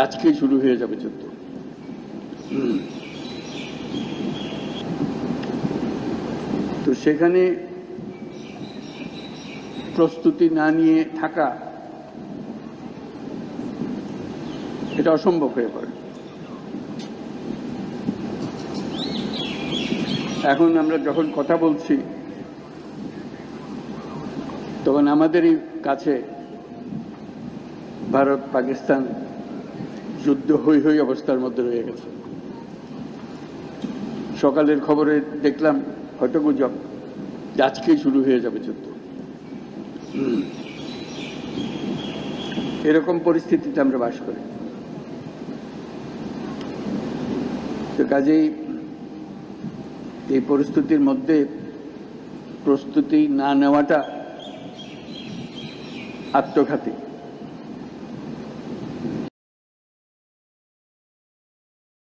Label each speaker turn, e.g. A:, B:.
A: আজকেই শুরু হয়ে যাবে যুদ্ধ। তো সেখানে প্রস্তুতি না নিয়ে থাকা এটা অসম্ভব হয়ে পড়ে। এখন আমরা যখন কথা বলছি তখন আমাদেরই কাছে ভারত পাকিস্তান যুদ্ধ হই হই অবস্থার মধ্যে রয়ে গেছে। সকালের খবরে দেখলাম হয়তো গুজব আজকেই শুরু হয়ে যাবে যুদ্ধ। এরকম পরিস্থিতিতে আমরা বাস করি। তো কাজেই এই পরিস্থিতির মধ্যে প্রস্তুতি না নেওয়াটা আত্মঘাতী।